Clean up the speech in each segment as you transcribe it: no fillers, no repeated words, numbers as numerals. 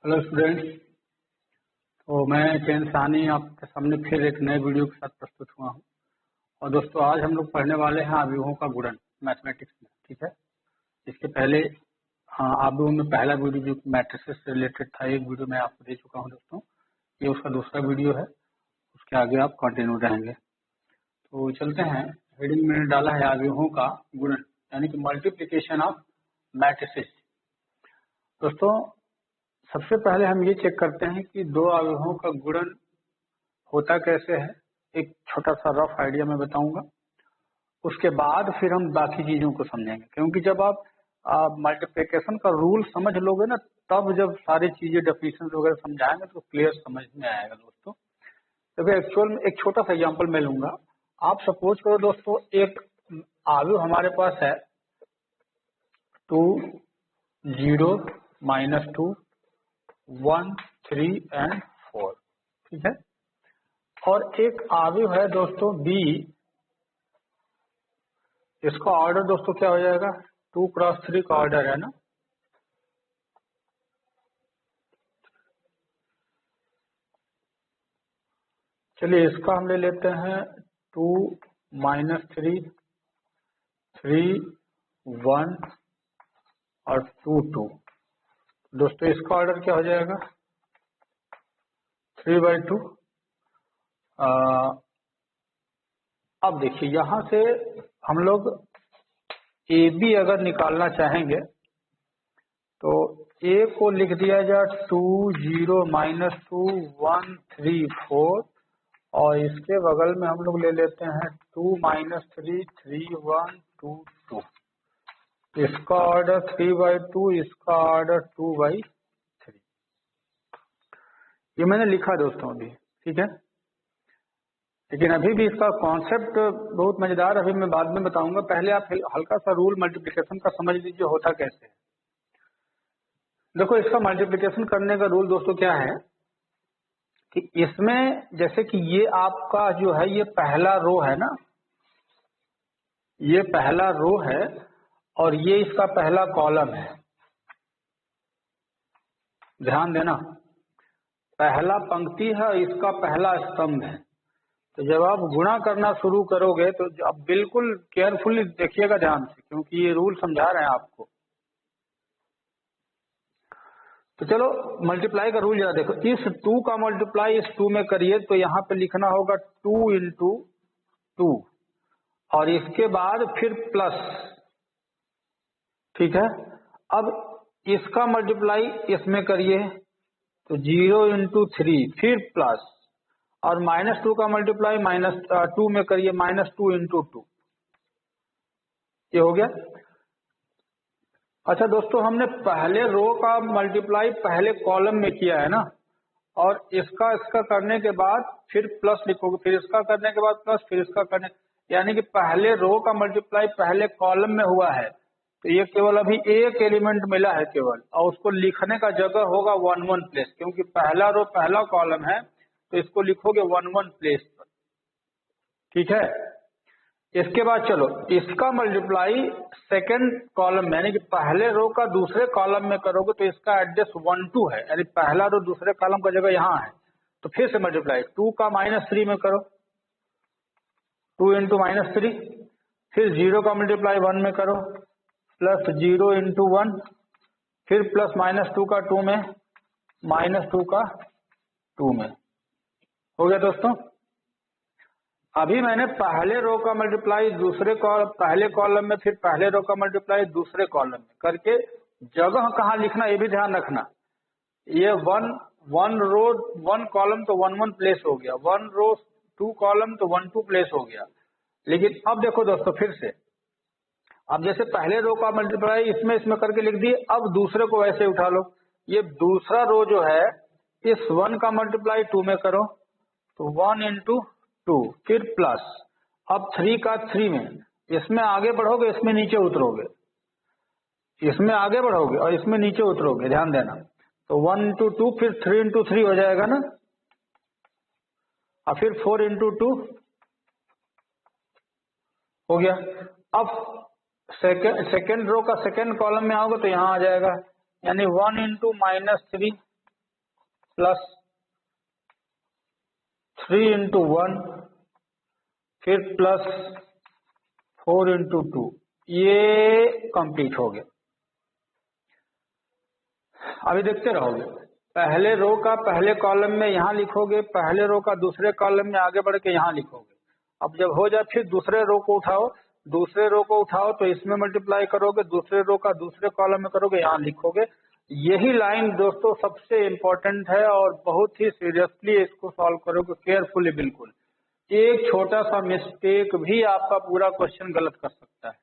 Hello students. तो मैं चैन सानी आपके सामने फिर एक नए वीडियो के साथ प्रस्तुत हुआ हूँ। और दोस्तों आज हम लोग पढ़ने वाले हैं अवयवों का गुणन मैथमेटिक्स में। ठीक है, इसके पहले अवयवों में पहला वीडियो जो मैट्रिसेस से रिलेटेड था, एक वीडियो मैं आपको दे चुका हूँ दोस्तों। ये उसका दूसरा वीडियो है, उसके आगे आप कंटिन्यू रहेंगे। तो चलते हैं, हेडिंग मैंने डाला है अवयवों का गुणन यानी कि मल्टीप्लीकेशन ऑफ मैट्रिसेस। दोस्तों सबसे पहले हम ये चेक करते हैं कि दो अवयवों का गुणन होता कैसे है। एक छोटा सा रफ आइडिया मैं बताऊंगा, उसके बाद फिर हम बाकी चीजों को समझेंगे। क्योंकि जब आप मल्टीप्लिकेशन का रूल समझ लोगे ना, तब जब सारी चीजें डेफिनेशन वगैरह समझाएंगे तो क्लियर समझ में आएगा दोस्तों। तो एक्चुअल में एक छोटा सा एग्जाम्पल मैं लूंगा। आप सपोज करो दोस्तों, एक अवयव हमारे पास है 2, 0, -2, 1, 3 एंड 4। ठीक है, और एक अवयव है दोस्तों बी। इसका ऑर्डर दोस्तों क्या हो जाएगा? 2 क्रॉस 3 का ऑर्डर है ना। चलिए इसका हम ले लेते हैं 2, -3, 3, 1 और 2, 2। दोस्तों इसका ऑर्डर क्या हो जाएगा? 3/2। अब देखिए यहां से हम लोग ए बी अगर निकालना चाहेंगे तो ए को लिख दिया जाए 2, 0, -2, 1, 3, 4 और इसके बगल में हम लोग ले लेते हैं 2, -3, 3, 1, 2, 2। इसका ऑर्डर 3/2, इसका ऑर्डर 2/3। ये मैंने लिखा दोस्तों अभी। ठीक है, लेकिन अभी भी इसका कॉन्सेप्ट बहुत मजेदार, अभी मैं बाद में बताऊंगा। पहले आप हल्का सा रूल मल्टीप्लिकेशन का समझ लीजिए होता कैसे है। देखो इसका मल्टीप्लिकेशन करने का रूल दोस्तों क्या है कि इसमें जैसे कि ये आपका जो है ये पहला रो है ना, ये पहला रो है और ये इसका पहला कॉलम है। ध्यान देना, पहला पंक्ति है और इसका पहला स्तंभ है। तो जब आप गुणा करना शुरू करोगे तो आप बिल्कुल केयरफुली देखिएगा ध्यान से, क्योंकि ये रूल समझा रहे हैं आपको। तो चलो मल्टीप्लाई का रूल जरा देखो। इस 2 का मल्टीप्लाई इस 2 में करिए तो यहाँ पे लिखना होगा 2 × 2 और इसके बाद फिर प्लस। ठीक है, अब इसका मल्टीप्लाई इसमें करिए तो 0 × 3 फिर प्लस और -2 का मल्टीप्लाई -2 में करिए -2 × 2। ये हो गया। अच्छा दोस्तों, हमने पहले रो का मल्टीप्लाई पहले कॉलम में किया है ना, और इसका करने के बाद फिर प्लस लिखोगे, फिर इसका करने के बाद प्लस, फिर इसका करने, यानी कि पहले रो का मल्टीप्लाई पहले कॉलम में हुआ है। तो ये केवल अभी एक एलिमेंट मिला है केवल, और उसको लिखने का जगह होगा 1 1 प्लेस, क्योंकि पहला रो पहला कॉलम है तो इसको लिखोगे 1 1 प्लेस पर। ठीक है, इसके बाद चलो इसका मल्टीप्लाई सेकंड कॉलम में यानी कि पहले रो का दूसरे कॉलम में करोगे तो इसका एड्रेस 1 2 है, यानी पहला रो दूसरे कॉलम का जगह यहाँ है। तो फिर से मल्टीप्लाई 2 का -3 में करो, 2 × -3, फिर 0 का मल्टीप्लाई 1 में करो प्लस 0 × 1, फिर प्लस -2 का 2 में, -2 का 2 में। हो गया दोस्तों। अभी मैंने पहले रो का मल्टीप्लाई दूसरे पहले कॉलम में, फिर पहले रो का मल्टीप्लाई दूसरे कॉलम में करके जगह कहाँ लिखना ये भी ध्यान रखना। ये वन रो 1 कॉलम तो 1 1 प्लेस हो गया, 1 रो 2 कॉलम तो 1 2 प्लेस हो गया। लेकिन अब देखो दोस्तों फिर से, अब जैसे पहले रो का मल्टीप्लाई इसमें करके लिख दिए, अब दूसरे को वैसे उठा लो। ये दूसरा रो जो है इस 1 का मल्टीप्लाई 2 में करो तो 1 × 2 फिर प्लस, अब 3 का 3 में, इसमें आगे बढ़ोगे इसमें नीचे उतरोगे, इसमें आगे बढ़ोगे और इसमें नीचे उतरोगे, ध्यान देना। तो 1 × 2 फिर 3 × 3 हो जाएगा ना, और फिर 4 × 2 हो गया। अब सेकेंड रो का सेकेंड कॉलम में आओगे तो यहाँ आ जाएगा, यानी 1 × -3 प्लस 3 into 1 फिर प्लस 4 into 2, ये कंप्लीट हो गया। अभी देखते रहोगे, पहले रो का पहले कॉलम में यहाँ लिखोगे, पहले रो का दूसरे कॉलम में आगे बढ़ के यहाँ लिखोगे। अब जब हो जाए फिर दूसरे रो को उठाओ, दूसरे रो को उठाओ तो इसमें मल्टीप्लाई करोगे, दूसरे रो का दूसरे कॉलम में करोगे, यहाँ लिखोगे। यही लाइन दोस्तों सबसे इम्पोर्टेंट है और बहुत ही सीरियसली इसको सॉल्व करोगे, केयरफुली बिल्कुल। एक छोटा सा मिस्टेक भी आपका पूरा क्वेश्चन गलत कर सकता है,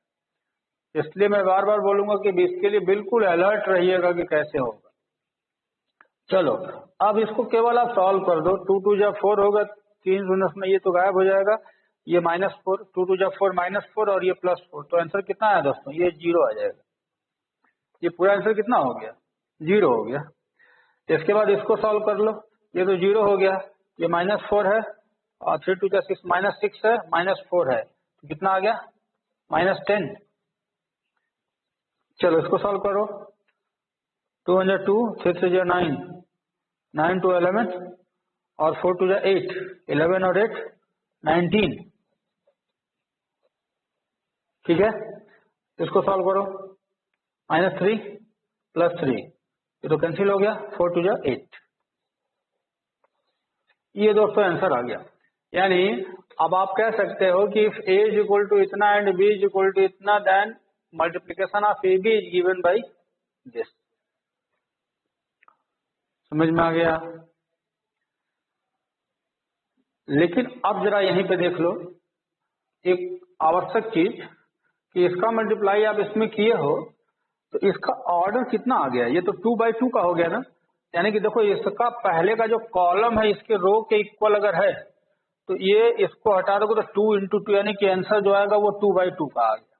इसलिए मैं बार बार बोलूंगा कि इसके लिए बिल्कुल अलर्ट रहिएगा कि कैसे होगा। चलो अब इसको केवल आप सॉल्व कर दो। 2 2 जा 4 होगा, 3 शून्य में ये तो गायब हो जाएगा, ये -4, 2 2 जा 4 -4 और ये +4, तो आंसर कितना है दोस्तों, ये 0 आ जाएगा। ये पूरा आंसर कितना हो गया, 0 हो गया। इसके बाद इसको सॉल्व कर लो, ये तो 0 हो गया, ये -4 है और 3 2 जा 6 -6 है, -4 है, तो कितना आ गया, -10। चलो इसको सॉल्व करो, 2 1 जा 2, 6 3 जा 9, 9 2 11 और 4 2 जा 8, 11 और 8 19। ठीक है, इसको सॉल्व करो, -3 +3, ये तो कैंसिल हो गया, 4 2 जा 8। ये दोस्तों आंसर आ गया। यानी अब आप कह सकते हो कि if a is equal to इतना and b is equal to इतना, then multiplication of ab is given by this. समझ में आ गया। लेकिन अब जरा यहीं पे देख लो एक आवश्यक चीज कि इसका मल्टीप्लाई आप इसमें किए हो तो इसका ऑर्डर कितना आ गया, ये तो 2 by 2 का हो गया ना। यानी कि देखो इसका पहले का जो कॉलम है इसके रो के इक्वल अगर है तो ये इसको हटा दोगे तो 2 into 2, यानी कि आंसर जो आएगा वो 2 by 2 का आ गया।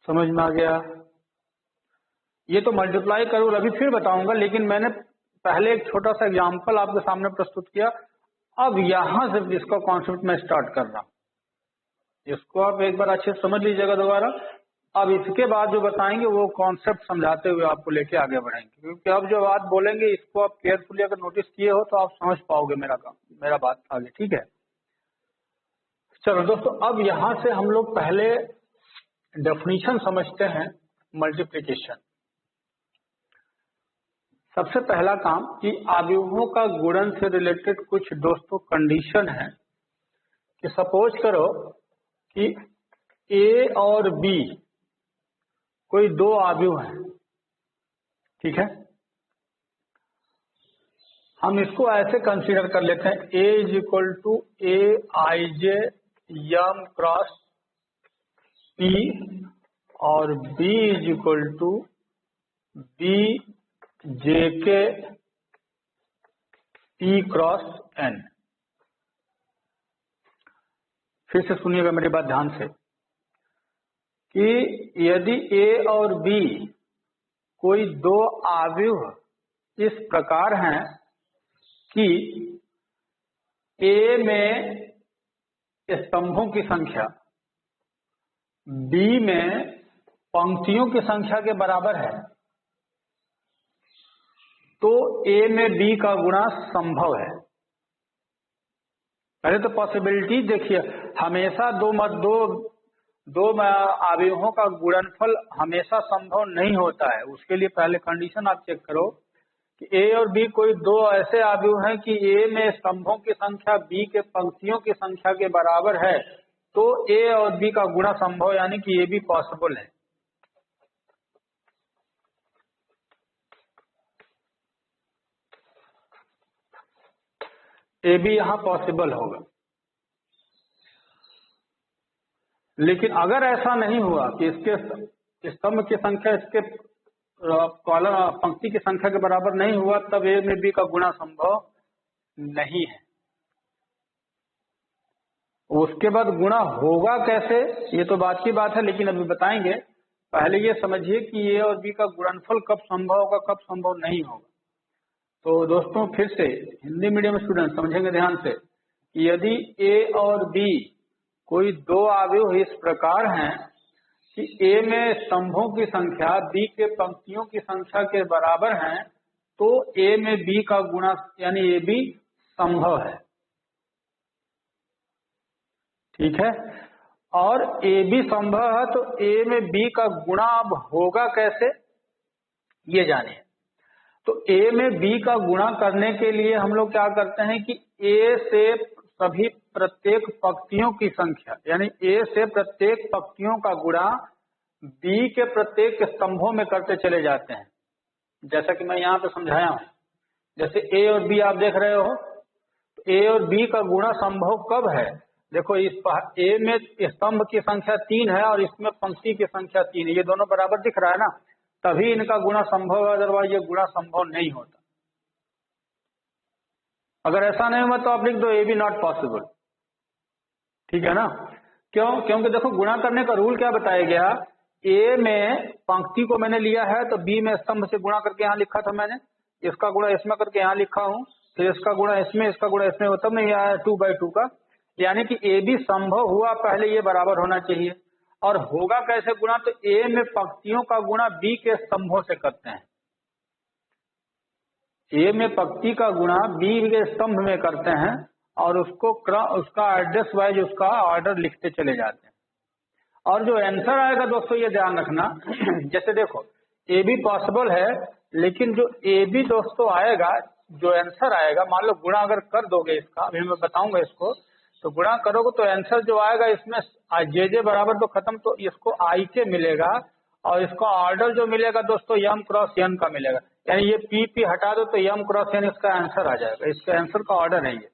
समझ में आ गया। ये तो मल्टीप्लाई करो अभी फिर बताऊंगा, लेकिन मैंने पहले एक छोटा सा एग्जांपल आपके सामने प्रस्तुत किया। अब यहां से इसका कॉन्सेप्ट मैं स्टार्ट कर रहा हूं, इसको आप एक बार अच्छे से समझ लीजिएगा दोबारा। अब इसके बाद जो बताएंगे वो कॉन्सेप्ट समझाते हुए आपको लेके आगे बढ़ेंगे, क्योंकि अब जो बात बोलेंगे इसको आप केयरफुली अगर नोटिस किए हो तो आप समझ पाओगे मेरा बात आगे। ठीक है, चलो दोस्तों अब यहां से हम लोग पहले डेफिनेशन समझते हैं मल्टीप्लिकेशन। सबसे पहला काम कि अवयवों का गुणन से रिलेटेड कुछ दोस्तों कंडीशन है कि सपोज करो कि ए और बी कोई दो अवयव हैं। ठीक है, हम इसको ऐसे कंसीडर कर लेते हैं, A is equal to A I J M cross P और B is equal to B J K P cross N. फिर से सुनिएगा मेरी बात ध्यान से कि यदि ए और बी कोई दो अवयव इस प्रकार हैं कि ए में स्तंभों की संख्या बी में पंक्तियों की संख्या के बराबर है, तो ए में बी का गुणा संभव है। पहले तो पॉसिबिलिटी देखिए, हमेशा दो अवयवों का गुणनफल हमेशा संभव नहीं होता है। उसके लिए पहले कंडीशन आप चेक करो कि ए और बी कोई दो ऐसे अवयव हैं कि ए में स्तंभों की संख्या बी के पंक्तियों की संख्या के बराबर है, तो ए और बी का गुणा संभव, यानी कि ये भी पॉसिबल है। ए भी यहां पॉसिबल होगा। लेकिन अगर ऐसा नहीं हुआ कि इसके स्तंभ की संख्या इसके कॉलम पंक्ति की संख्या के बराबर नहीं हुआ, तब ए में बी का गुणा संभव नहीं है। उसके बाद गुणा होगा कैसे, ये तो बात की बात है, लेकिन अभी बताएंगे। पहले ये समझिए कि ए और बी का गुणनफल कब संभव होगा, कब संभव नहीं होगा। तो दोस्तों फिर से हिंदी मीडियम स्टूडेंट समझेंगे ध्यान से कि यदि ए और बी कोई दो अवयव इस प्रकार हैं कि ए में स्तंभों की संख्या बी के पंक्तियों की संख्या के बराबर हैं, तो ए में बी का गुणा यानी ए बी संभव है, ठीक है। और ए बी संभव है तो ए में बी का गुणा अब होगा कैसे, ये जानिए। तो ए में बी का गुणा करने के लिए हम लोग क्या करते हैं कि ए से सभी प्रत्येक पंक्तियों की संख्या यानी ए से प्रत्येक पंक्तियों का गुणा बी के प्रत्येक स्तंभों में करते चले जाते हैं। जैसा कि मैं यहाँ पे समझाया हूँ, जैसे ए और बी आप देख रहे हो, तो ए और बी का गुणा संभव कब है, देखो इस ए में स्तंभ की संख्या 3 है और इसमें पंक्ति की संख्या 3 है, ये दोनों बराबर दिख रहा है ना, तभी इनका गुणा संभव है, अदरवाइज ये गुणा संभव नहीं होता। अगर ऐसा नहीं हुआ तो आप लिख दो ए बी नॉट पॉसिबल, ठीक है ना। क्यों, क्योंकि देखो गुणा करने का रूल क्या बताया गया, ए में पंक्ति को मैंने लिया है तो बी में स्तंभ से गुणा करके यहाँ लिखा था मैंने, इसका गुणा इसमें करके यहाँ लिखा हूँ, फिर इसका गुणा इसमें, इसका गुणा इसमें, तब नहीं आया 2/2 का, यानी कि ए बी संभव हुआ पहले ये बराबर होना चाहिए। और होगा कैसे गुणा, तो ए में पंक्तियों का गुणा बी के स्तंभों से करते हैं, ए में पंक्ति का गुणा बी के स्तंभ में करते हैं और उसका एड्रेस वाइज उसका ऑर्डर लिखते चले जाते हैं। और जो आंसर आएगा दोस्तों ये ध्यान रखना जैसे देखो ए बी पॉसिबल है, लेकिन जो ए बी दोस्तों आएगा, जो आंसर आएगा, मान लो गुणा अगर कर दोगे इसका, अभी मैं बताऊंगा इसको, तो गुणा करोगे तो आंसर जो आएगा इसमें जे बराबर तो खत्म, तो इसको आई के मिलेगा और इसका ऑर्डर जो मिलेगा दोस्तों यम क्रॉस एन का मिलेगा, यानी ये पी पी हटा दो तो यम क्रॉस एन इसका आंसर आ जाएगा, इसके आंसर का ऑर्डर है ये,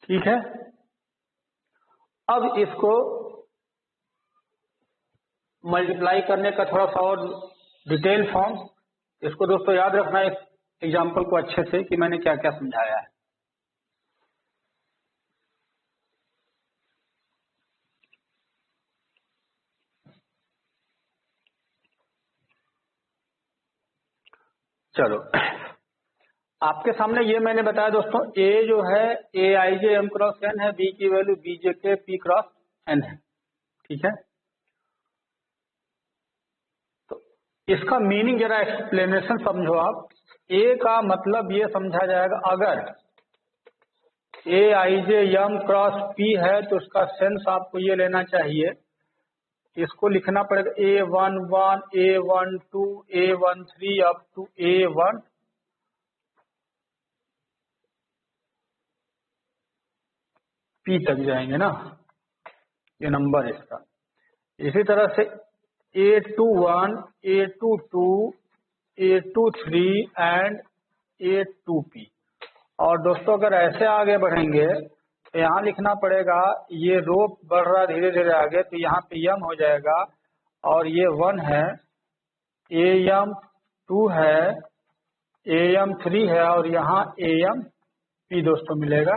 ठीक है। अब इसको मल्टीप्लाई करने का थोड़ा सा और डिटेल फॉर्म, इसको दोस्तों याद रखना इस एग्जाम्पल को अच्छे से कि मैंने क्या क्या समझाया है। चलो आपके सामने ये मैंने बताया दोस्तों, ए जो है ए I J M cross N है, बी की value B J K P cross N है, ठीक है। तो इसका मीनिंग जरा एक्सप्लेनेशन समझो आप। ए का मतलब ये समझा जाएगा, अगर ए I J M cross P है तो उसका सेंस आपको ये लेना चाहिए, इसको लिखना पड़ेगा A11, A12, A13 up to A1 P तक जाएंगे ना, ये नंबर इसका। इसी तरह से A21, A22, A23 and A2P। और दोस्तों अगर ऐसे आगे बढ़ेंगे तो यहाँ लिखना पड़ेगा, ये रो बढ़ रहा धीरे धीरे आगे, तो यहाँ पे यम हो जाएगा और ये 1 है, AM2 है, AM3 है और यहाँ AMP दोस्तों मिलेगा।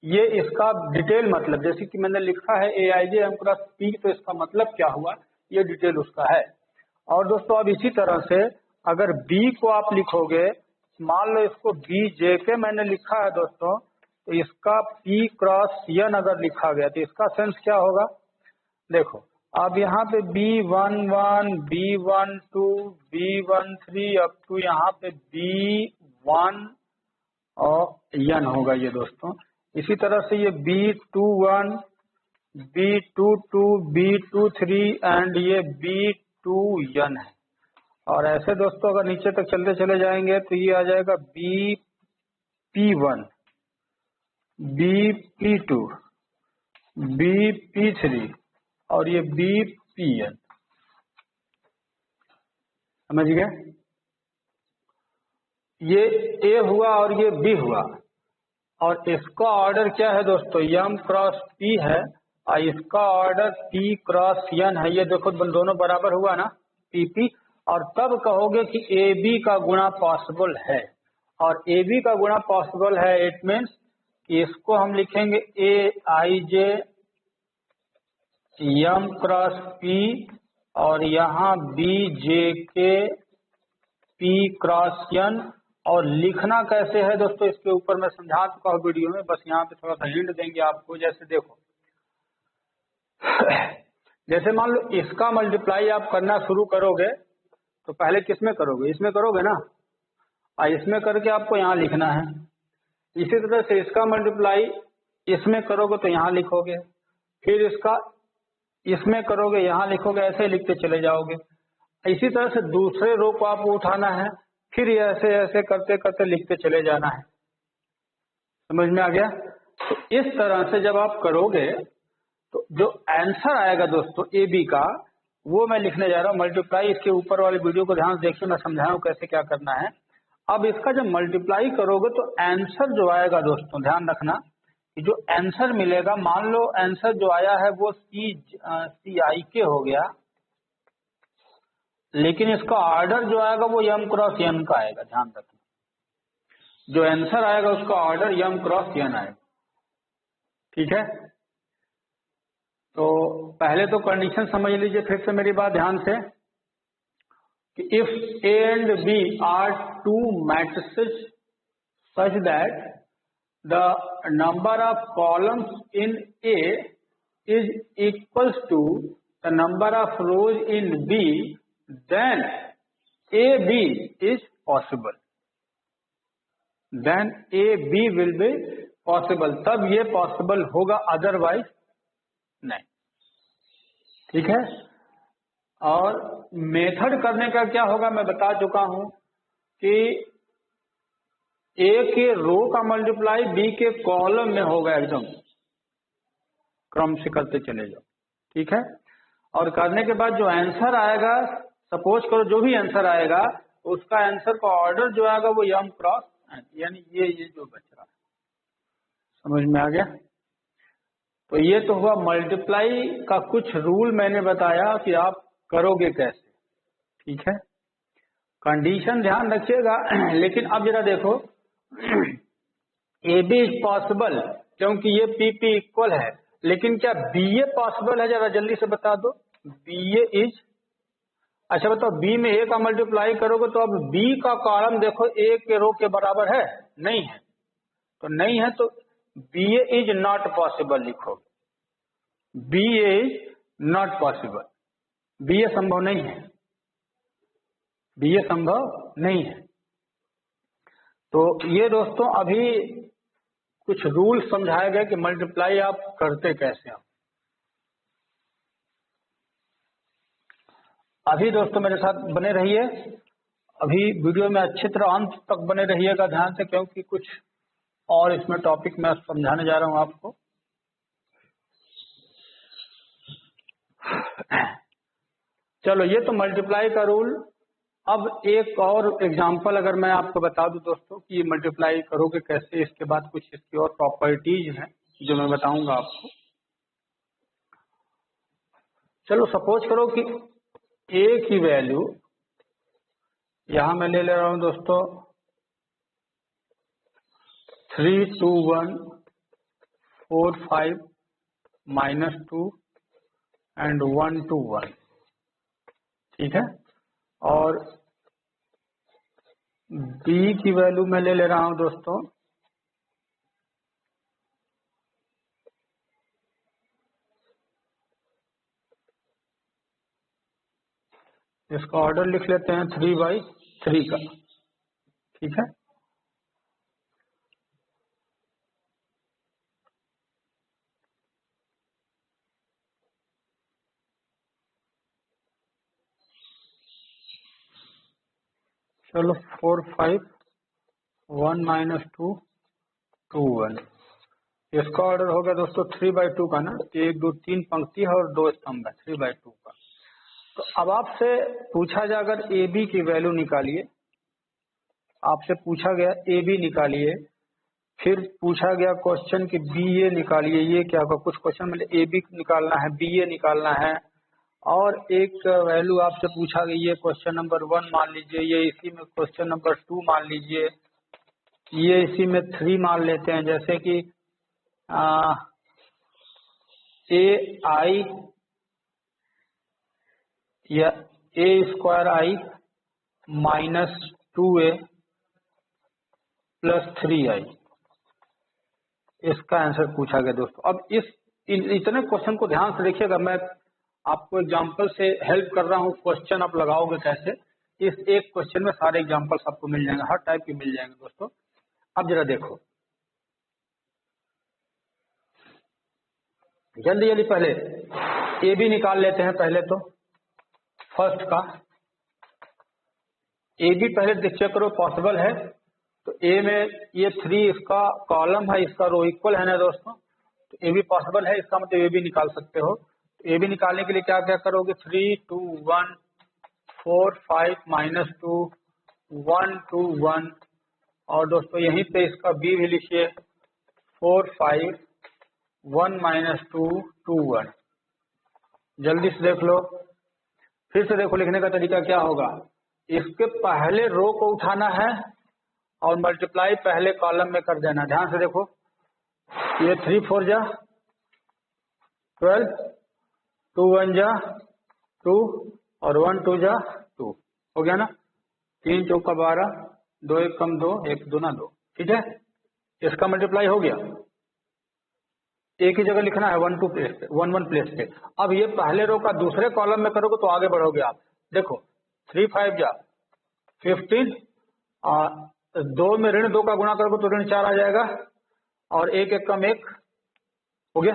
ये इसका डिटेल मतलब, जैसे कि मैंने लिखा है AIJ M क्रॉस P, तो इसका मतलब क्या हुआ, ये डिटेल उसका है। और दोस्तों अब इसी तरह से अगर B को आप लिखोगे, मान लो इसको BJK मैंने लिखा है दोस्तों, तो इसका P क्रॉस एन अगर लिखा गया तो इसका सेंस क्या होगा, देखो अब यहाँ पे B11, B12, B13 up to यहाँ पे B1 और एन होगा ये दोस्तों। इसी तरह से ये B21, B22, B23 एंड ये B2n है। और ऐसे दोस्तों अगर नीचे तक चलते चले जाएंगे तो ये आ जाएगा BP1, BP2, BP3 और ये BPn, समझ गए। ये A हुआ और ये B हुआ, और इसका ऑर्डर क्या है दोस्तों, M क्रॉस P है और इसका ऑर्डर P क्रॉस n है। ये देखो दोनों बराबर हुआ ना, PP। और तब कहोगे कि AB का गुणा पॉसिबल है, और AB का गुणा पॉसिबल है, इट मीन्स कि इसको हम लिखेंगे AIJ M क्रॉस P और यहाँ BJK P क्रॉस n। और लिखना कैसे है दोस्तों, इसके ऊपर मैं समझा चुका हूँ वीडियो में, बस यहाँ पे थोड़ा सा हिंट देंगे आपको। जैसे देखो जैसे मान लो इसका मल्टीप्लाई आप करना शुरू करोगे तो पहले किस में करोगे, इसमें करोगे ना, इसमें करके आपको यहाँ लिखना है। इसी तरह से इसका मल्टीप्लाई इसमें करोगे तो यहाँ लिखोगे, फिर इसका इसमें करोगे यहाँ लिखोगे, ऐसे ही लिखते चले जाओगे। इसी तरह से दूसरे रो को आपको उठाना है, फिर ये ऐसे ऐसे करते करते लिखते चले जाना है। समझ में आ गया? तो इस तरह से जब आप करोगे तो जो आंसर आएगा दोस्तों ए बी का, वो मैं लिखने जा रहा हूँ मल्टीप्लाई। इसके ऊपर वाले वीडियो को ध्यान से देखिए, मैं समझाया हूँ कैसे क्या करना है। अब इसका जब मल्टीप्लाई करोगे तो आंसर जो आएगा दोस्तों, ध्यान रखना कि जो आंसर मिलेगा, मान लो आंसर जो आया है वो सी आई के हो गया, लेकिन इसका ऑर्डर जो आएगा वो m क्रॉस n का आएगा। ध्यान रखना, जो आंसर आएगा उसका ऑर्डर m क्रॉस n आएगा। ठीक है, तो पहले तो कंडीशन समझ लीजिए फिर से मेरी बात ध्यान से, कि if A and B are two matrices such that the number of columns in A is equals to the number of rows in B, then AB is possible. Then AB will be possible, तब ये possible होगा, otherwise नहीं। ठीक है, और method करने का क्या होगा मैं बता चुका हूं कि ए के रो का मल्टीप्लाई बी के कॉलम में होगा, एकदम क्रम से करते चले जाओ। ठीक है, और करने के बाद जो आंसर आएगा, सपोज करो जो भी आंसर आएगा उसका आंसर का ऑर्डर जो आएगा वो m क्रॉस n, यानी ये जो बच रहा है। समझ में आ गया? तो ये तो हुआ मल्टीप्लाई का कुछ रूल, मैंने बताया कि आप करोगे कैसे। ठीक है, कंडीशन ध्यान रखिएगा। लेकिन अब जरा देखो, ए बी इज पॉसिबल क्योंकि ये पी पी इक्वल है, लेकिन क्या बी ए पॉसिबल है? जरा जल्दी से बता दो। बी ए इज, अच्छा बताओ, बी में ए का मल्टीप्लाई करोगे तो अब बी का कॉलम देखो ए के रो के बराबर है? नहीं है, तो नहीं है, तो B A is not possible लिखोगे। B A is not possible, B A संभव नहीं है, बी ए संभव नहीं है। तो ये दोस्तों अभी कुछ रूल समझाए गए कि मल्टीप्लाई आप करते कैसे हो। अभी दोस्तों मेरे साथ बने रहिए, अभी वीडियो में अच्छी तरह अंत तक बने रहिएगा ध्यान से, क्योंकि कुछ और इसमें टॉपिक मैं समझाने जा रहा हूं आपको। चलो, ये तो मल्टीप्लाई का रूल। अब एक और एग्जांपल अगर मैं आपको बता दूं दोस्तों कि ये मल्टीप्लाई करोगे कैसे, इसके बाद कुछ इसकी और प्रॉपर्टीज हैं जो मैं बताऊंगा आपको। चलो, सपोज करो कि ए की वैल्यू यहां मैं ले रहा हूं दोस्तों 3 2 1 4 5 -2 एंड 1 2 1। ठीक है, और बी की वैल्यू मैं ले रहा हूं दोस्तों इसका ऑर्डर लिख लेते हैं 3/3 का। ठीक है, चलो 4 5 1 -2 2 1, इसका ऑर्डर हो गया दोस्तों 3/2 का ना। 1 2 3 पंक्ति है और 2 स्तंभ है, 3/2 का। तो अब आपसे पूछा जाए अगर ए बी की वैल्यू निकालिए, आपसे पूछा गया ए बी निकालिए, फिर पूछा गया क्वेश्चन कि बी ए निकालिए। ये क्या होगा, कुछ क्वेश्चन में ए बी निकालना है, बी ए निकालना है, और एक वैल्यू आपसे पूछा गया, ये क्वेश्चन नंबर 1 मान लीजिए, ये इसी में क्वेश्चन नंबर 2 मान लीजिए, ये इसी में 3 मान लेते हैं। जैसे कि ए आई या a²i -2a + 3i, इसका आंसर पूछा गया दोस्तों। अब इतने क्वेश्चन को ध्यान से देखिएगा, मैं आपको एग्जांपल से हेल्प कर रहा हूं, क्वेश्चन आप लगाओगे कैसे। इस एक क्वेश्चन में सारे एग्जांपल्स आपको मिल जाएंगे, हर टाइप के मिल जाएंगे दोस्तों। अब जरा देखो जल्दी जल्दी, पहले ए बी निकाल लेते हैं। पहले तो फर्स्ट का ए बी पहले चेक करो पॉसिबल है तो ए में ये 3 इसका कॉलम है, इसका रो इक्वल है ना दोस्तों, तो ए बी पॉसिबल है, इसका मतलब ए बी निकाल सकते हो। तो ए बी निकालने के लिए क्या क्या करोगे, 3 2 1 4 5 -2 1 2 1, और दोस्तों यहीं पे इसका बी भी लिखिए 4 5 1 -2 2 1। जल्दी से देख लो, फिर से देखो लिखने का तरीका क्या होगा, इसके पहले रो को उठाना है और मल्टीप्लाई पहले कॉलम में कर देना। ध्यान से देखो, ये 3 4 जा 12, 2 1 जा 2 और 1 2 जा 2, हो गया ना। 3 चौका 12, 2 1 कम 2, 1 दूना 2, ठीक है। इसका मल्टीप्लाई हो गया, एक ही जगह लिखना है 1 2 प्लेस पे, 1 1 प्लेस पे। अब ये पहले रो का दूसरे कॉलम में करोगे तो आगे बढ़ोगे आप। देखो 3 5 जा 15, और 2 में ऋण 2 का गुणा करोगे तो ऋण 4 आ जाएगा, और 1 1 कम 1, हो गया।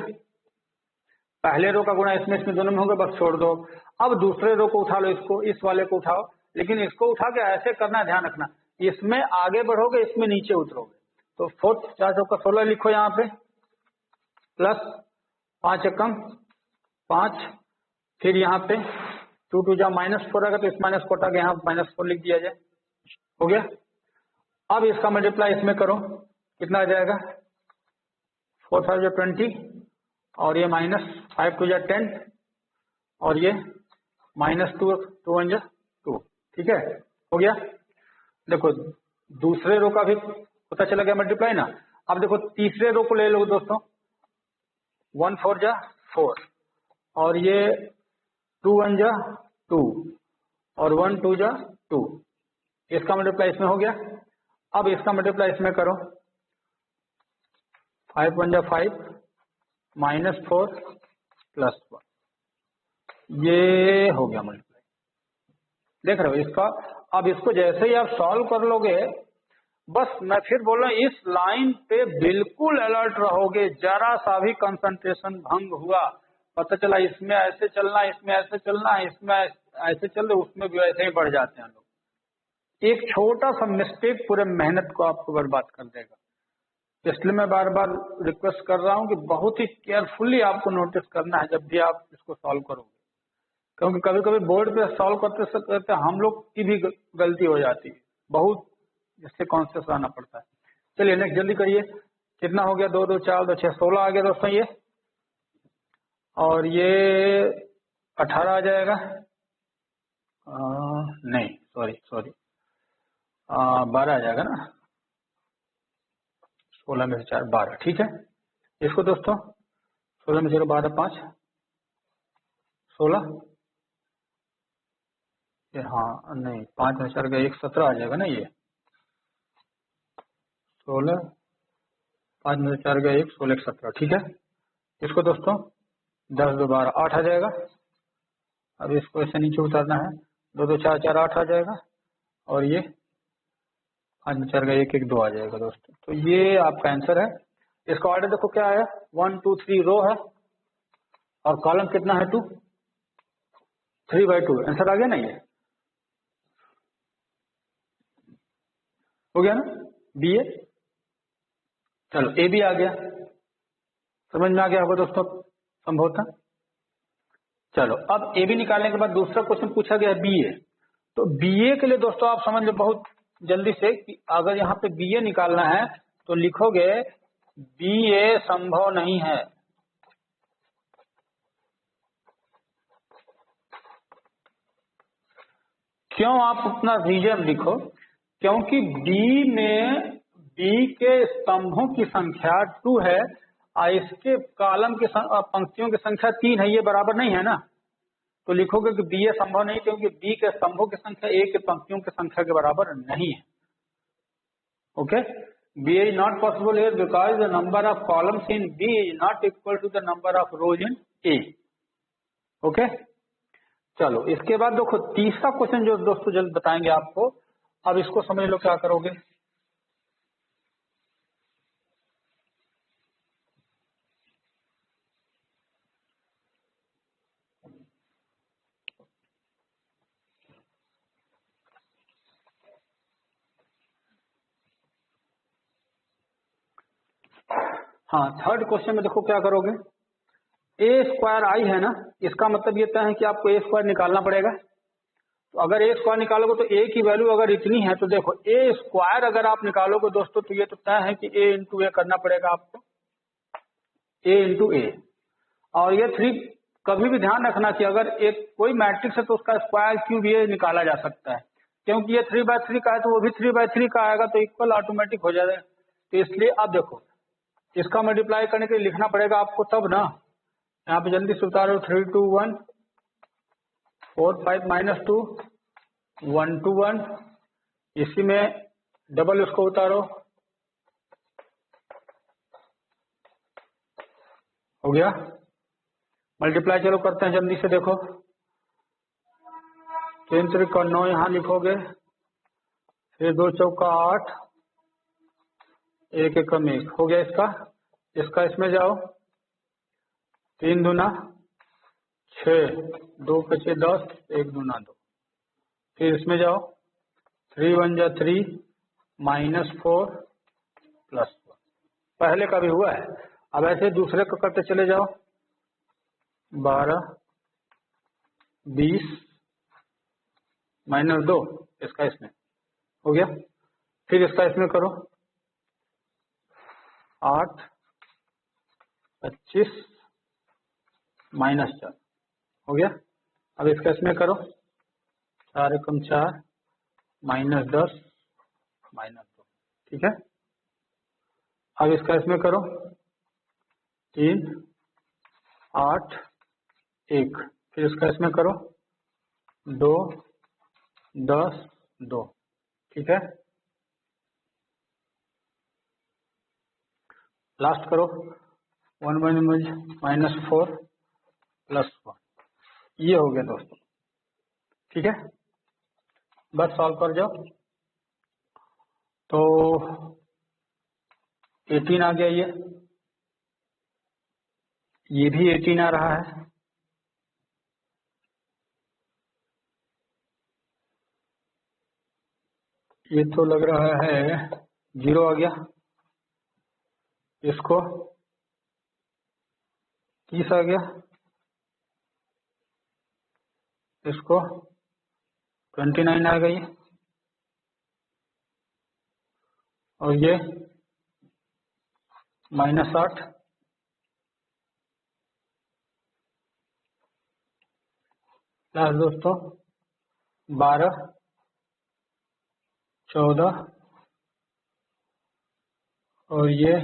पहले रो का गुणा इसमें दोनों में होगा, बस छोड़ दो। अब दूसरे रो को उठा लो, इसको इस वाले को उठाओ, लेकिन इसको उठा के ऐसे करना, ध्यान रखना, इसमें आगे बढ़ोगे इसमें नीचे उतरोगे। तो 4 4 चौका 16 लिखो यहाँ पे, प्लस 5 एकम 5, फिर यहाँ पे 2 2 जा -4 आएगा तो इस माइनस को हटा के यहाँ -4 लिख दिया जाए, हो गया। अब इसका मल्टीप्लाई इसमें करो, कितना आ जाएगा, 4 5 जा 20, और ये -5 2 जा 10, और ये -2 2 1 जा 2, ठीक है, हो गया। देखो दूसरे रो का भी पता चला गया मल्टीप्लाई ना। अब देखो तीसरे रो को ले लो दोस्तों, 1 4 जा 4, और ये 2 1 जा 2, और 1 2 जा 2, इसका मल्टीप्लाई इसमें हो गया। अब इसका मल्टीप्लाई इसमें करो, 5 1 जा 5, -4 + 1, ये हो गया मल्टीप्लाई, देख रहे हो इसका। अब इसको जैसे ही आप सॉल्व कर लोगे, बस मैं फिर बोल रहा हूँ, इस लाइन पे बिल्कुल अलर्ट रहोगे। जरा सा भी कंसंट्रेशन भंग हुआ, पता चला इसमें ऐसे चलना, इसमें ऐसे चलना, इसमें ऐसे चल रहे, उसमें भी ऐसे ही बढ़ जाते हैं लोग। एक छोटा सा मिस्टेक पूरे मेहनत को आपको बर्बाद कर देगा। इसलिए मैं बार बार रिक्वेस्ट कर रहा हूँ कि बहुत ही केयरफुली आपको नोटिस करना है जब भी आप इसको सॉल्व करोगे, क्योंकि कभी कभी बोर्ड पे सॉल्व करते करते हम लोग की भी गलती हो जाती है, बहुत इससे कॉन्शियस रहना पड़ता है। चलिए नेक्स्ट जल्दी करिए, कितना हो गया, 2 2 4 2 6 16 आ गया दोस्तों ये, और ये 18 आ जाएगा, नहीं सॉरी 12 आ जाएगा ना, 16 में से 4 12, ठीक है। इसको दोस्तों 16 में 0 12 5 16, हाँ नहीं 5 में 4 गया 1 17 आ जाएगा ना, ये 16 5 में 4 गया 1 16 1 17, ठीक है। इसको दोस्तों 10 2 12 8 आ जाएगा। अब इसको ऐसे नीचे उतारना है, 2 2 4 4 8 आ जाएगा, और ये 5 में 4 गया 1 1 2 आ जाएगा दोस्तों। तो ये आपका आंसर है। इसका ऑर्डर देखो क्या है, 1 2 3 रो है, और कॉलम कितना है 2, 3/2, आंसर आ गया ना, ये हो गया ना, बी ए। चलो ए भी आ गया, समझ में आ गया होगा दोस्तों संभवतः। चलो अब ए बी निकालने के बाद दूसरा क्वेश्चन पूछा गया बी ए। तो बी ए के लिए दोस्तों आप समझ लो बहुत जल्दी से कि अगर यहाँ पे बी ए निकालना है तो लिखोगे बी ए संभव नहीं है। क्यों, आप अपना रीजन लिखो, क्योंकि बी में बी के स्तंभों की संख्या 2 है और इसके कॉलम की पंक्तियों की संख्या 3 है, ये बराबर नहीं है ना। तो लिखोगे कि बी ए संभव नहीं, क्योंकि बी के स्तंभों की संख्या ए के पंक्तियों की संख्या के बराबर नहीं है। Okay, B is not possible here because the number of columns in B is not equal to the number of rows in A. Okay, चलो इसके बाद देखो तीसरा क्वेश्चन जो दोस्तों जल्द बताएंगे आपको। अब इसको समझ लो क्या करोगे। हाँ, थर्ड क्वेश्चन में देखो क्या करोगे। ए स्क्वायर आई है ना, इसका मतलब ये तय है कि आपको ए स्क्वायर निकालना पड़ेगा। तो अगर ए स्क्वायर निकालोगे तो ए की वैल्यू अगर इतनी है तो देखो ए स्क्वायर अगर आप निकालोगे दोस्तों तो ये तो तय है कि ए इंटू ए करना पड़ेगा आपको, ए इंटू ए। और ये थ्री कभी भी ध्यान रखना चाहिए, अगर एक कोई मैट्रिक्स है तो उसका स्क्वायर क्यूब ये निकाला जा सकता है, क्योंकि ये 3/3 का है तो वो भी 3/3 का आएगा तो इक्वल ऑटोमेटिक हो जाएगा। तो इसलिए अब देखो इसका मल्टीप्लाई करने के लिए लिखना पड़ेगा आपको तब ना। यहाँ पे जल्दी से उतारो 3 2 1 4 5 -2 1 2 1, इसी में डबल उसको उतारो, हो गया मल्टीप्लाई। चलो करते हैं जल्दी से, देखो 3 3 का 9 यहाँ लिखोगे, फिर 2 चौका 8, 1 1 कम 1 हो गया इसका। इसका इसमें जाओ 3 दूना 6, 2 5 10, 1 दूना 2, फिर इसमें जाओ 3 1 जा 3 -4 +1, पहले का भी हुआ है। अब ऐसे दूसरे को करते चले जाओ 12 20 -2, इसका इसमें हो गया। फिर इसका इसमें करो 8 25 -4 हो गया। अब इसका इसमें करो 4 एकम 4 -10 -2, ठीक है। अब इसका इसमें करो 3 8 1, फिर इसका इसमें करो 2 10 2, ठीक है। लास्ट करो 1 -4 +1, ये हो गया दोस्तों, ठीक है। बस सॉल्व कर जाओ तो 18 आ गया, ये भी 18 आ रहा है। ये तो लग रहा है 0 आ गया। इसको 30 आ गया, इसको 29 आ गई, और ये -8, प्लस दोस्तों 12 14, और ये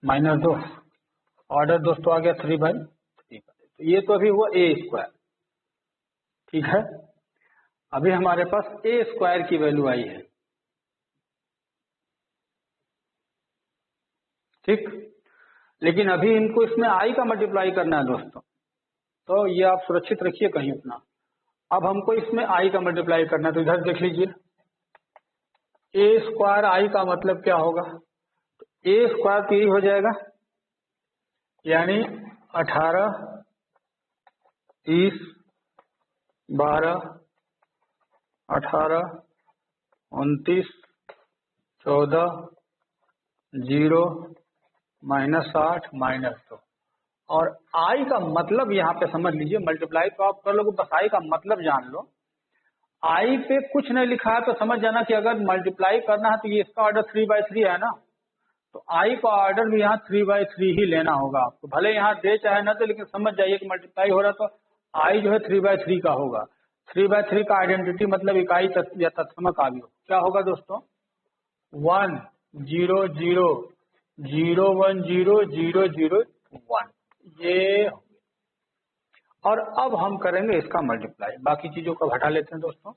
-2, ऑर्डर दोस्तों आ गया 3/3 का। तो ये तो अभी हुआ ए स्क्वायर, ठीक है। अभी हमारे पास ए स्क्वायर की वैल्यू आई है, ठीक। लेकिन अभी इनको इसमें आई का मल्टीप्लाई करना है दोस्तों, तो ये आप सुरक्षित रखिए कहीं अपना। अब हमको इसमें आई का मल्टीप्लाई करना है, तो इधर देख लीजिए ए स्क्वायर आई का मतलब क्या होगा। ए स्क्वायर तो यही हो जाएगा, यानी 18 30 12 18 29 14 0 -8 -2। और आई का मतलब यहाँ पे समझ लीजिए, मल्टीप्लाई तो आप कर लोगे, बस आई का मतलब जान लो। आई पे कुछ नहीं लिखा है तो समझ जाना कि अगर मल्टीप्लाई करना है तो ये इसका ऑर्डर 3/3 है ना, तो आई का ऑर्डर भी यहाँ 3/3 ही लेना होगा आपको। भले यहाँ दे चाहे ना तो, लेकिन समझ जाइए कि मल्टीप्लाई हो रहा तो आई जो है 3/3 का होगा। 3/3 का आइडेंटिटी मतलब इकाई तत्व या तत्समक आव्यूह क्या होगा दोस्तों, 1 0 0 0 1 0 0 0 1, ये। और अब हम करेंगे इसका मल्टीप्लाई, बाकी चीजों को हटा लेते हैं दोस्तों।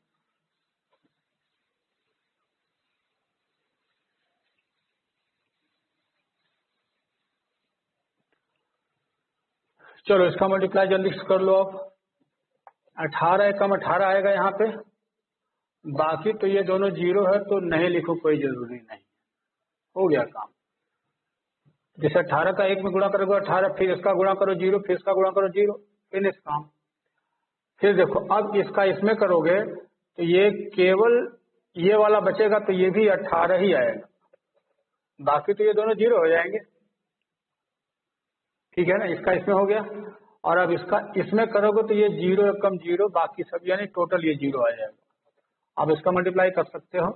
चलो इसका मल्टीप्लाई जल्दी से कर लो आप। 18 एकम 18 आएगा यहाँ पे, बाकी तो ये दोनों जीरो है तो नहीं लिखो, कोई जरूरी नहीं, हो गया काम। जैसे 18 का 1 में गुणा करोगे 18, फिर इसका गुणा करो 0, फिर इसका गुणा करो 0, फिनिश काम। फिर देखो अब इसका इसमें करोगे तो ये केवल ये वाला बचेगा, तो ये भी 18 ही आएगा, बाकी तो ये दोनों जीरो हो जाएंगे। ठीक है ना, इसका इसमें हो गया। और अब इसका इसमें करोगे तो ये 0 एकम 0, बाकी सब यानी टोटल ये 0 आ जाएगा। अब इसका मल्टीप्लाई कर सकते हो।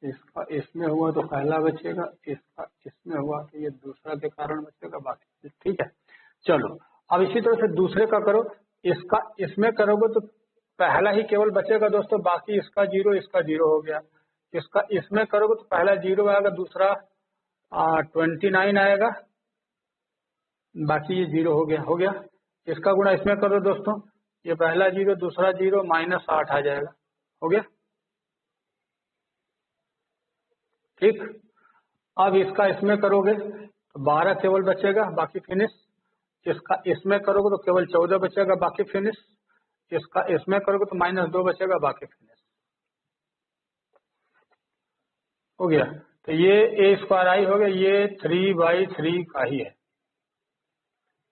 इसका इसमें हुआ तो पहला बचेगा, इसका इसमें हुआ तो ये दूसरा के कारण बचेगा, बाकी ठीक है। चलो अब इसी तरह से दूसरे का करो, इसका इसमें करोगे तो पहला ही केवल बचेगा दोस्तों, बाकी इसका 0 इसका 0 हो गया। इसका इसमें करोगे तो पहला 0 आएगा, दूसरा 29 आएगा, बाकी ये 0 हो गया। हो गया, इसका गुणा इसमें करो दोस्तों, ये पहला 0 दूसरा 0 -8 आ जाएगा, हो गया। ठीक, अब इसका इसमें करोगे तो 12 केवल बचेगा, बाकी फिनिश। इसका इसमें करोगे तो केवल 14 बचेगा, बाकी फिनिश। इसका इसमें करोगे तो -2 बचेगा, बाकी फिनिश, हो गया। तो ये a² हो गया, ये 3/3 का ही है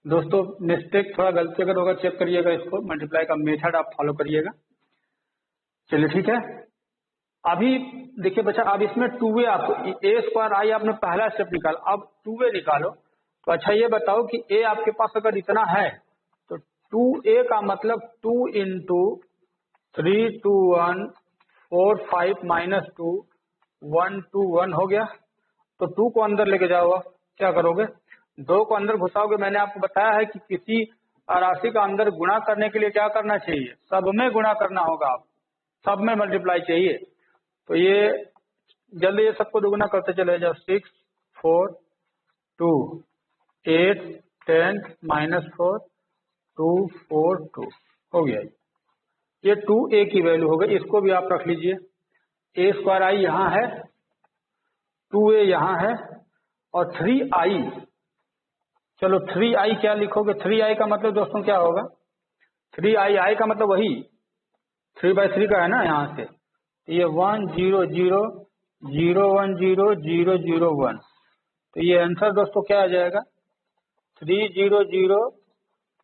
दोस्तों। मिस्टेक थोड़ा गलती अगर होगा चेक करिएगा, इसको मल्टीप्लाई का मेथड आप फॉलो करिएगा। चलिए ठीक है। अभी देखिए बच्चा, अब इसमें 2a आपको a² आपने पहला स्टेप निकाला, अब 2a निकालो। तो अच्छा ये बताओ कि a आपके पास अगर इतना है तो 2a का मतलब 2 × 3 2 1 4 5 -2 1 2 1 हो गया। तो 2 को अंदर लेके जाओ, क्या करोगे, 2 को अंदर घुसाओगे। मैंने आपको बताया है कि किसी राशि का अंदर गुणा करने के लिए क्या करना चाहिए, सब में गुणा करना होगा, आप सब में मल्टीप्लाई चाहिए। तो ये जल्दी ये सबको दुगुना करते चले जाओ, 6 4 2 8 10 -4 2 4 2 हो गया। ये 2a की वैल्यू हो गई, इसको भी आप रख लीजिए। a² यहाँ है, 2a यहाँ है, और 3i। चलो 3i क्या लिखोगे, 3i का मतलब दोस्तों क्या होगा, 3i का मतलब वही 3/3 का है ना यहाँ से। तो ये 1 0 0 0 1 0 0 0 1, तो ये आंसर दोस्तों क्या आ जाएगा, 3 0 0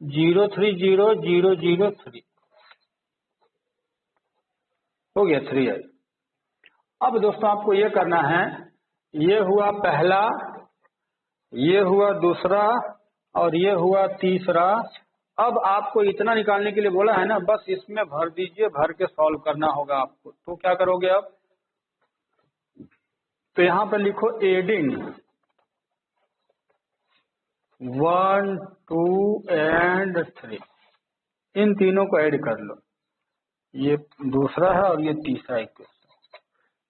0 3 0 0 0 3, हो गया 3i। अब दोस्तों आपको ये करना है, ये हुआ पहला, ये हुआ दूसरा, और ये हुआ तीसरा। अब आपको इतना निकालने के लिए बोला है ना, बस इसमें भर दीजिए, भर के सॉल्व करना होगा आपको। तो क्या करोगे आप, तो यहाँ पर लिखो एडिंग 1 2 and 3, इन तीनों को ऐड कर लो। ये दूसरा है और ये तीसरा इक्वेशन,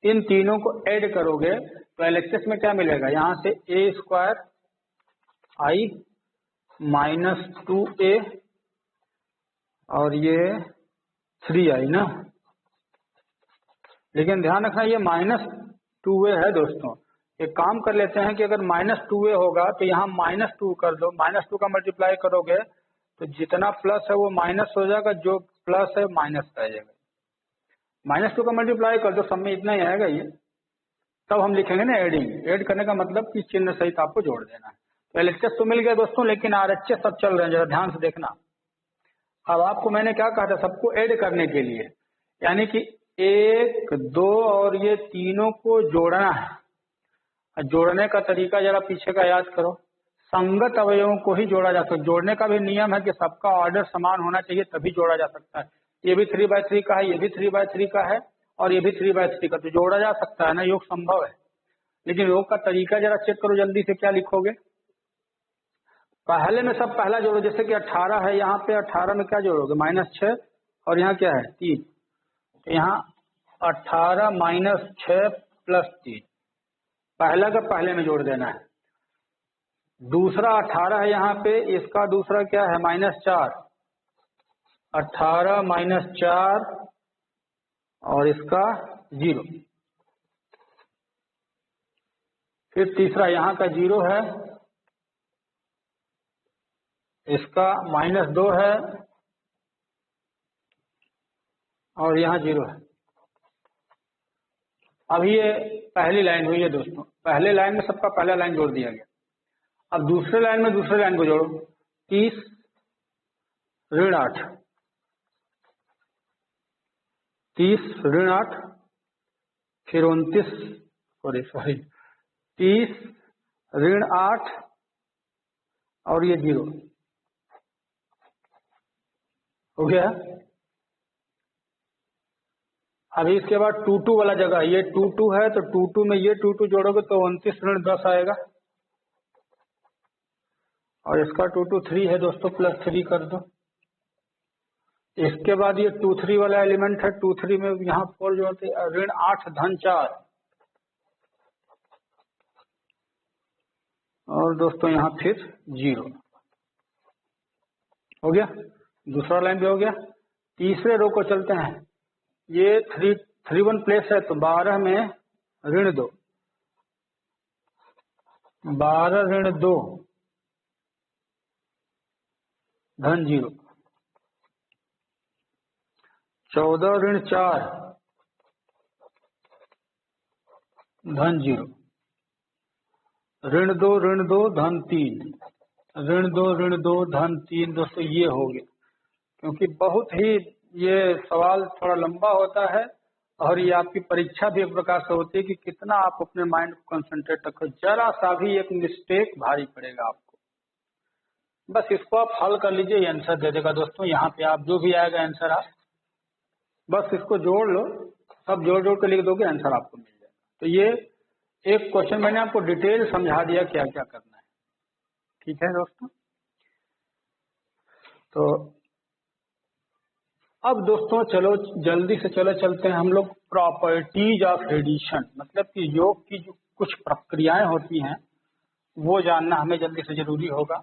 इन तीनों को ऐड करोगे तो एलएचएस में क्या मिलेगा, यहाँ से a² i -2a और ये 3i ना। लेकिन ध्यान रखना ये -2a है दोस्तों। एक काम कर लेते हैं कि अगर -2a होगा तो यहाँ -2 कर दो, -2 का मल्टीप्लाई करोगे तो जितना प्लस है वो माइनस हो जाएगा, जो प्लस है माइनस रह जाएगा। -2 का मल्टीप्लाई कर दो, सब में इतना ही आएगा ये। तब हम लिखेंगे ना एडिंग, ऐड करने का मतलब कि चिन्ह सहित आपको जोड़ देना है। तो एलएचएस तो मिल गया दोस्तों, लेकिन आरएचएस सब चल रहे हैं, जरा ध्यान से देखना। अब आपको मैंने क्या कहा था, सबको ऐड करने के लिए, यानी कि 1 2 और ये तीनों को जोड़ना है। जोड़ने का तरीका जरा पीछे का याद करो, संगत अवयवों को ही जोड़ा जा सकता है। जोड़ने का भी नियम है कि सबका ऑर्डर समान होना चाहिए, तभी जोड़ा जा सकता है। ये भी 3/3 का है, ये भी 3/3 का है, और ये भी 3/3 का, तो जोड़ा जा सकता है ना, योग संभव है। लेकिन योग का तरीका जरा चेक करो जल्दी से, क्या लिखोगे, पहले में सब पहला जोड़ो। जैसे कि 18 है, यहाँ पे 18 में क्या जोड़ोगे, -6, और यहाँ क्या है 3, तो यहाँ 18 -6 + 3, पहला का पहले में जोड़ देना है। दूसरा 18 है यहाँ पे, इसका दूसरा क्या है -4, 18 -4 और इसका 0, फिर तीसरा यहाँ का 0 है, इसका -2 है और यहाँ 0 है। अब ये पहली लाइन हुई है दोस्तों, पहले लाइन में सबका पहला लाइन जोड़ दिया गया। अब दूसरे लाइन में दूसरे लाइन को जोड़ो, 30 ऋण 8, 30 ऋण 8, फिर 29 सॉरी 30 ऋण 8 और ये 0 हो गया। अभी इसके बाद 2 वाला जगह, ये 2 है तो 2 में ये 2 जोड़ोगे तो 29 ऋण 10 आएगा और इसका 2 3 है दोस्तों, +3 कर दो। इसके बाद ये 2 3 वाला एलिमेंट है, 2 3 में यहाँ 4 जोड़ते, ऋण 8 धन 4 और दोस्तों यहाँ फिर 0 हो गया। दूसरा लाइन भी हो गया। तीसरे रो को चलते हैं, ये 3 1 प्लेस है तो 12 में ऋण 2, 12 ऋण 2 धन 0, 14 ऋण 4 धन 0, ऋण 2 धन 3, ऋण 2 धन 3। दोस्तों ये हो गया, क्योंकि बहुत ही ये सवाल थोड़ा लंबा होता है और ये आपकी परीक्षा भी एक प्रकार से होती है कि कितना आप अपने माइंड को कंसंट्रेट रखो। जरा सा भी एक मिस्टेक भारी पड़ेगा आपको, बस इसको आप हल कर लीजिए, ये आंसर दे देगा दोस्तों। यहाँ पे आप जो भी आएगा आंसर, आप बस इसको जोड़ लो, सब जोड़ जोड़ कर लिख दोगे, आंसर आपको मिल जाएगा। तो ये एक क्वेश्चन मैंने आपको डिटेल समझा दिया क्या क्या करना है, ठीक है दोस्तों। तो अब दोस्तों चलो जल्दी से चलते हैं हम लोग प्रॉपर्टीज ऑफ एडिशन, मतलब कि योग की जो कुछ प्रक्रियाएं होती हैं वो जानना हमें जल्दी से जरूरी होगा।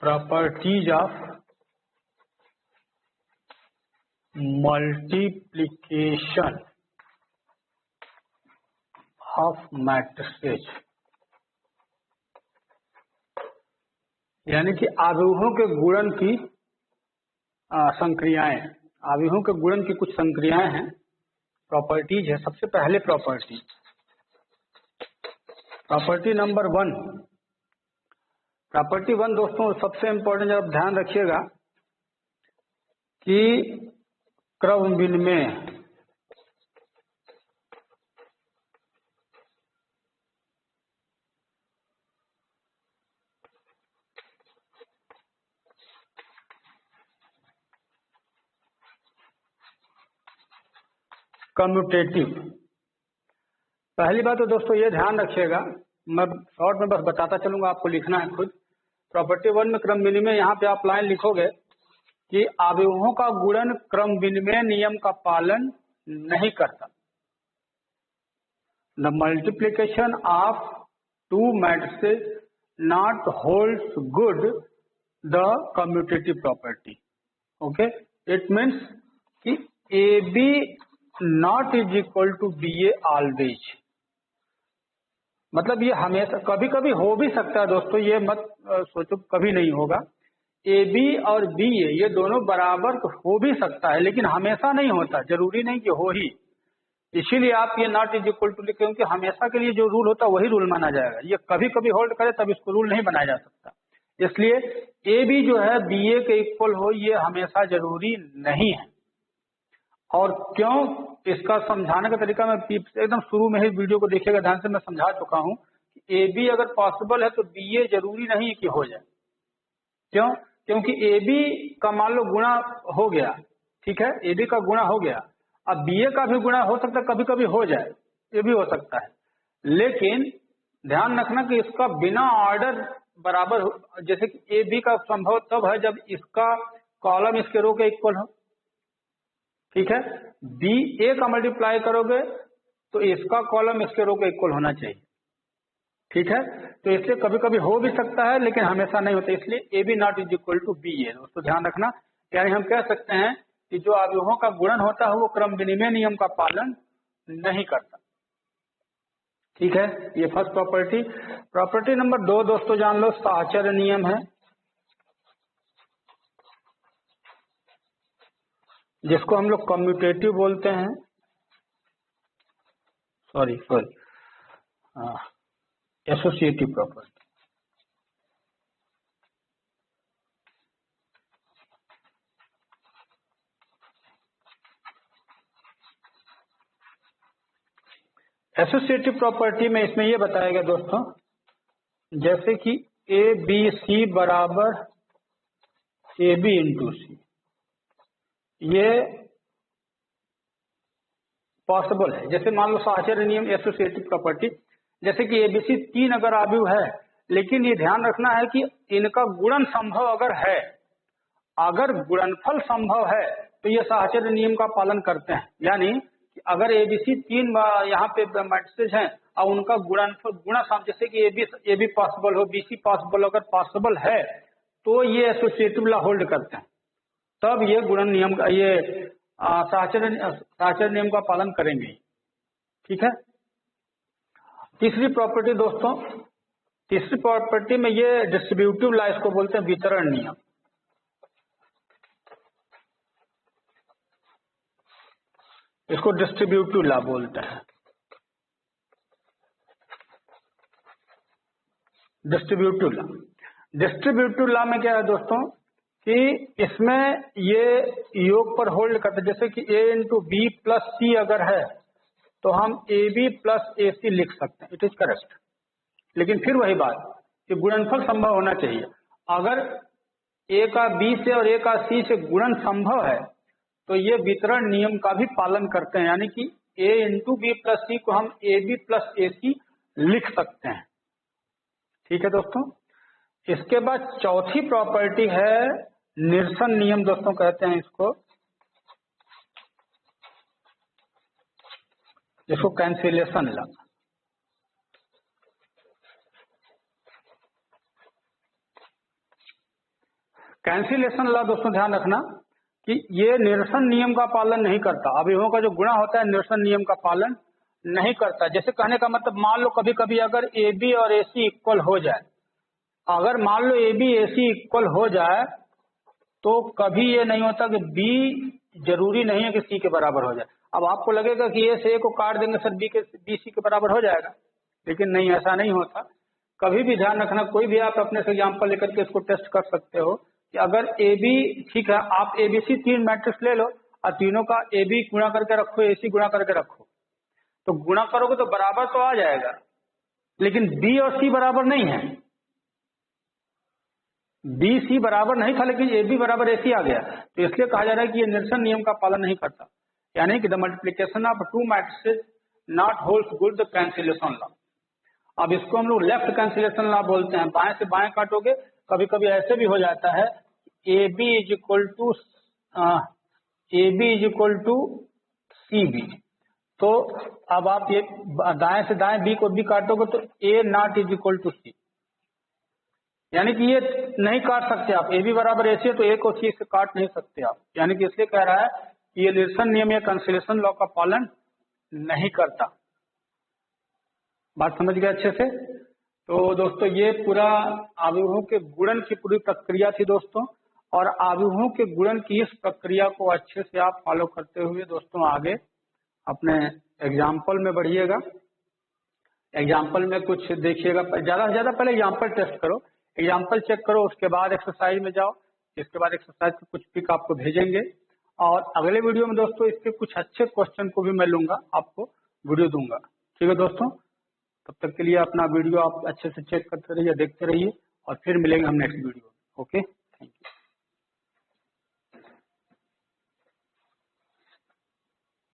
Properties of multiplication of matrices, यानी कि आव्यूहों के गुणन की संक्रियाएं, आव्यूहों के गुणन की कुछ संक्रियाएं हैं, प्रॉपर्टीज है। सबसे पहले प्रॉपर्टी नंबर 1, प्रॉपर्टी 1 दोस्तों सबसे इम्पोर्टेंट, आप ध्यान रखिएगा कि क्रम विनिमय, कम्यूटेटिव। पहली बात तो दोस्तों ये ध्यान रखिएगा, मैं शॉर्ट में बस बताता चलूंगा, आपको लिखना है खुद। प्रॉपर्टी 1 में क्रम विनिमय, यहाँ पे आप लाइन लिखोगे कि अवयवों का गुणन क्रम विनिमय नियम का पालन नहीं करता। The multiplication of 2 matrices not holds good the commutative property. Okay, it means कि AB not is equal to BA always, मतलब ये हमेशा, कभी कभी हो भी सकता है दोस्तों, ये मत सोचो कभी नहीं होगा। AB और BA ये दोनों बराबर हो भी सकता है, लेकिन हमेशा नहीं होता, जरूरी नहीं कि हो ही। इसीलिए आप ये नॉट इज इक्वल टू लिखे, क्योंकि हमेशा के लिए जो रूल होता है वही रूल माना जाएगा। ये कभी कभी होल्ड करे तब इसको रूल नहीं बनाया जा सकता। इसलिए AB जो है BA के इक्वल हो, ये हमेशा जरूरी नहीं है। और क्यों, इसका समझाने का तरीका मैं एकदम शुरू में ही वीडियो को देखिएगा ध्यान से, मैं समझा चुका हूं कि AB अगर पॉसिबल है तो BA जरूरी नहीं कि हो जाए। क्यों? क्योंकि AB का मान लो गुणा हो गया, ठीक है, AB का गुणा हो गया, अब BA का भी गुणा हो सकता है, कभी कभी हो जाए, ये भी हो सकता है। लेकिन ध्यान रखना कि इसका बिना ऑर्डर बराबर हो, जैसे कि ए बी का संभव तब है जब इसका कॉलम इसके रो के इक्वल हो। ठीक है, बी ए का मल्टीप्लाई करोगे तो इसका कॉलम इसके रो के इक्वल होना चाहिए। ठीक है, तो इसलिए कभी कभी हो भी सकता है लेकिन हमेशा नहीं होता, इसलिए A B not is equal to B A. दोस्तों ध्यान रखना, यानी हम कह सकते हैं कि जो अवयवों का गुणन होता है वो क्रम विनिमय नियम का पालन नहीं करता। ठीक है, ये फर्स्ट प्रॉपर्टी। प्रॉपर्टी नंबर 2 दोस्तों जान लो, साहचर्य नियम है, जिसको हम लोग कम्यूटेटिव बोलते हैं, sorry associative property. Associative property में इसमें ये बताया गया दोस्तों, जैसे कि ए बी सी बराबर ए बी इंटू सी, ये पॉसिबल है। जैसे मान लो साहचर्य नियम एसोसिएटिव प्रॉपर्टी, जैसे कि एबीसी 3 अगर अवयव है, लेकिन ये ध्यान रखना है कि इनका गुणन संभव अगर है, अगर गुणनफल संभव है तो ये साहचर्य नियम का पालन करते हैं। यानी कि अगर एबीसी 3 यहाँ पे मैट्रिसेस हैं और उनका गुणनफल गुणा, जैसे कि ए बी पॉसिबल हो, बीसी पॉसिबल, अगर पॉसिबल है तो ये एसोसिएटिव लॉ होल्ड करते हैं, तब ये गुणन नियम का, ये साहचर्य नियम का पालन करेंगे। ठीक है, तीसरी प्रॉपर्टी दोस्तों, तीसरी प्रॉपर्टी में ये डिस्ट्रीब्यूटिव लॉ, इसको बोलते हैं वितरण नियम। इसको डिस्ट्रीब्यूटिव लॉ बोलते हैं, डिस्ट्रीब्यूटिव लॉ। डिस्ट्रीब्यूटिव लॉ में क्या है दोस्तों कि इसमें ये योग पर होल्ड करते, जैसे कि ए इंटू बी प्लस सी अगर है तो हम ए बी प्लस ए सी लिख सकते हैं, इट इज करेक्ट। लेकिन फिर वही बात कि गुणनफल संभव होना चाहिए। अगर ए का बी से और ए का सी से गुणन संभव है तो ये वितरण नियम का भी पालन करते हैं, यानी कि ए इंटू बी प्लस सी को हम ए बी प्लस ए सी लिख सकते हैं। ठीक है दोस्तों, इसके बाद चौथी प्रॉपर्टी है निरसन नियम, दोस्तों कहते हैं इसको, जिसको कैंसिलेशन लॉ। कैंसिलेशन लॉ दोस्तों ध्यान रखना कि ये निरसन नियम का पालन नहीं करता, अवयवों का जो गुणा होता है निरसन नियम का पालन नहीं करता। जैसे कहने का मतलब, मान लो कभी कभी अगर ए बी और ए सी इक्वल हो जाए, अगर मान लो A B A C equal हो जाए तो कभी ये नहीं होता कि बी जरूरी नहीं है कि सी के बराबर हो जाए। अब आपको लगेगा कि ए से ए को काट देंगे सर बी सी के बराबर हो जाएगा, लेकिन नहीं, ऐसा नहीं होता। कभी भी ध्यान रखना, कोई भी आप अपने से एग्जाम्पल लेकर के इसको टेस्ट कर सकते हो कि अगर ए बी, ठीक है, आप ए बी सी 3 मैट्रिक्स ले लो और तीनों का ए बी गुणा करके रखो, ए सी गुणा करके रखो, तो गुणा करोगे तो बराबर तो आ जाएगा, लेकिन बी और सी बराबर नहीं है। बी सी बराबर नहीं था लेकिन ए बी बराबर ए सी आ गया, तो इसलिए कहा जा रहा है कि ये निरसन नियम का पालन नहीं करता। यानी कि the multiplication of 2 matrices not holds good the cancellation law. अब इसको हम लोग लेफ्ट कैंसिलेशन लॉ बोलते हैं, बाएं से बाएं काटोगे। कभी कभी ऐसे भी हो जाता है A B is equal to C B, तो अब आप ये दाएं से दाएं बी को बी काटोगे तो ए नॉट इज इक्वल टू सी, यानी कि ये नहीं काट सकते आप। ए बी बराबर ए सी है तो ए को सी से काट नहीं सकते आप, यानी कि इसलिए कह रहा है कि ये निरसन नियम या कैंसिलेशन लॉ का पालन नहीं करता। बात समझ गए अच्छे से? तो दोस्तों ये पूरा अवयवों के गुणन की पूरी प्रक्रिया थी दोस्तों, और अवयवों के गुणन की इस प्रक्रिया को अच्छे से आप फॉलो करते हुए दोस्तों आगे अपने एग्जाम्पल में बढ़िएगा। एग्जाम्पल में कुछ देखिएगा, ज्यादा से ज्यादा पहले एग्जाम्पल टेस्ट करो, एग्जाम्पल चेक करो, उसके बाद एक्सरसाइज में जाओ। इसके बाद एक्सरसाइज के कुछ पिक आपको भेजेंगे, और अगले वीडियो में दोस्तों इसके कुछ अच्छे क्वेश्चन को भी मैं लूंगा, आपको वीडियो दूंगा। ठीक है दोस्तों, तब तक के लिए अपना वीडियो आप अच्छे से चेक करते रहिए, देखते रहिए, और फिर मिलेंगे हम नेक्स्ट वीडियो में। Okay, thank you.